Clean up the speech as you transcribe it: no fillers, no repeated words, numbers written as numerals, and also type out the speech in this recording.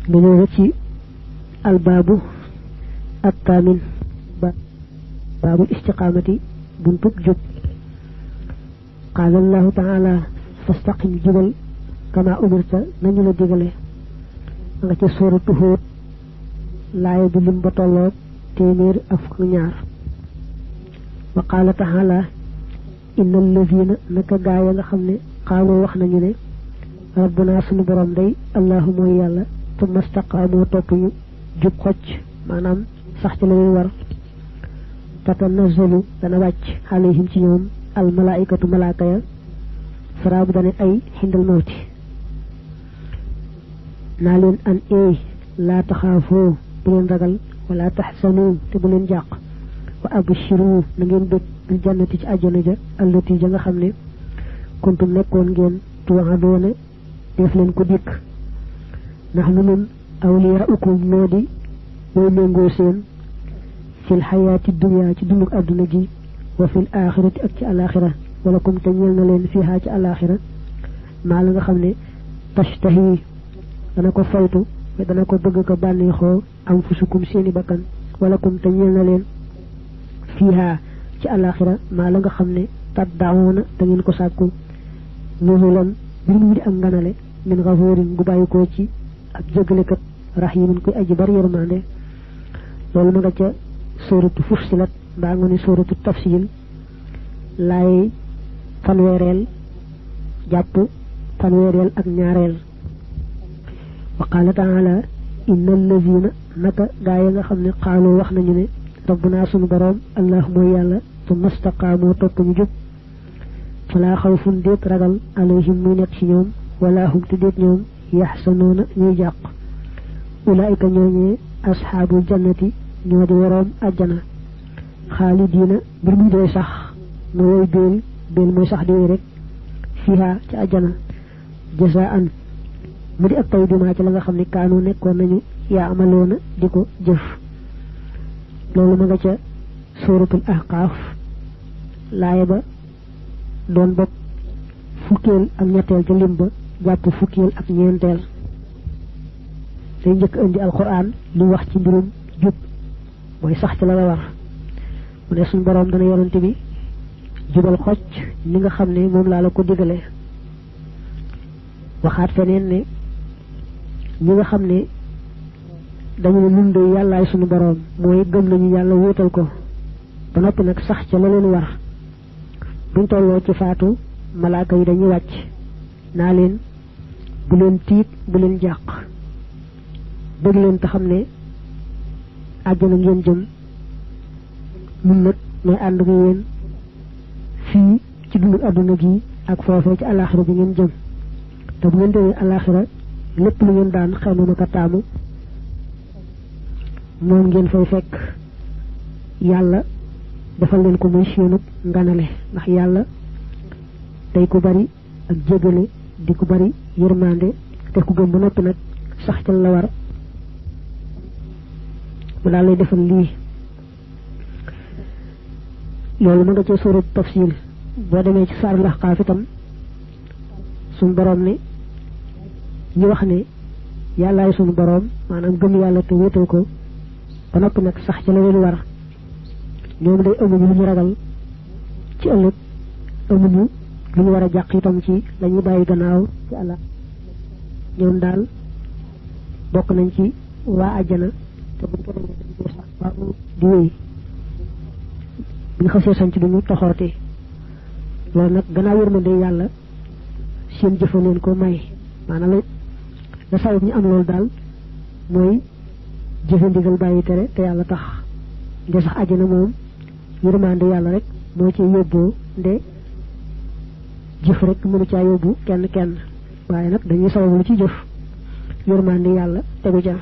mu ñëw ci albaabu الثامن باب الاستقامة بنتك جب قال الله تعالى فاستقم جبل كما أمرت نجل ديغلي nga سورة هود لاي bu lim ba tolok témèr ak ñaar وقال تعالى إن الذين نكا gaaya nga xamne xaalo wax nañu ne rabbuna sunu borom day allah moy yalla tumma istaqamu top ñu jub xocc manam sax ci lay war tatanazzalu dana wacc alayhim ci ñoom al malaikatu malaaka ya farabu dana ay hindal mawti na leen an la taxafu bu leen ragal wala tahsanu te bu leen jaq wa abshiru na ngeen bëgg bil jannati ci aljana ja allati ja nga xamne kuntum nekkon ngeen tu'aduna def leen ko dik nahnu min awliyaukum nodi way mengo seen fil hayati dunya ci dunduk aduna gi wa fil akhirati ak ci alakhirah wala kum tañal na leen fiha ci alakhirah ma la nga xamne tashtahi dana ko faytu dana ko bëgg ko banexo am fusukum seeni bakkan wala kum tañal na leen fiha ci alakhirah ma la nga xamne tadawuna da ngeen ko sakku nuzulan bir mu di am ganale min ghafurin gu bayiko ci ak jëgale kat rahimun koy aji bari yermande lolu ma nga ca suratu fussilat ba nga ni suratu tafsil lay fanwerel japp fanwerel ak ñaarel wa qala ta'ala innal ladhina naka gaaya nga xamne qalu wax nañu ne rabbuna sunu borom allah moy yalla thumma istaqamu top ñu jub fala khawfun dit ragal alayhim muy nek ci ñoom wala hum tidit ñoom yahsanuna ñuy jaq ulaika ñoñe ashabul jannati ñoo di worom aljana khalidina bir mu doy sax moy bel moy sax di rek fiha ci aljana jazaan mu di ak tay duma ci la nga xamni kaanu nekkon nañu ya amalona diko jëf lolu ma nga ca suratul ahqaf laaya ba doon bok fukel ak ñettel ci limba japp fukel ak ñentel day ñëk indi alquran lu wax ci mbirum jub moy sax ci la war mu ne suñu borom dana yorante bi jubal xocc ni nga xamne mom la la ko digale waxaat feneen ne ñi nga xamne dañu lunde yalla suñu borom moy gëm nañu yalla wétal ko ba nopi nak sax ci la leen war buñ tollo ci faatu malaaka yi dañuy wacc na leen bu leen tiit bu leen jaq bëgg leen ta xamne aljana ngeen jëm mun nak moy and ak yeen fi ci dundu aduna gi ak fofé ci alakhirah bi ngeen jëm te bu ngeen déwé alakhirah lepp lu ngeen daan xamnu ka taamu mom ngeen fay fekk yalla defal leen ko muy seenu nganale ndax yalla tay ko bari ak jégale di ko bari yermande te ku gëm bu nopi nak sax ci la war mu dal lay defal li lolu ma nga ci surat tafsil bo demé ci sar lahqaf itam sun borom ne ñu wax ne yalla ay sun borom manam gëm yalla te wétal ko ba nopi nak sax ci la leen war ñoom day amuñu lu ñu ragal ci ëllëg amuñu lu ñu war a jàq itam ci lañuy bàyyi gannaaw ci Allah ñoom daal bokk nañ ci waa àjjana te buñ ko doon sax waaw di wéy buñ xasee sañ ci duñu toxoote loolu nag gannaaw yërmande yàlla seen jëfa leen ko may maanaam la sabab ñu am loolu daal mooy jëfe ndigal bàyyi tere te yàlla tax nde sax àjjana moom yërmande yàlla rek moo ci yóbboo nde jëf rek mënu caa yóbbu kenn waaye nag dañuy sababu lu ci jëf yërmande yàlla tegu ca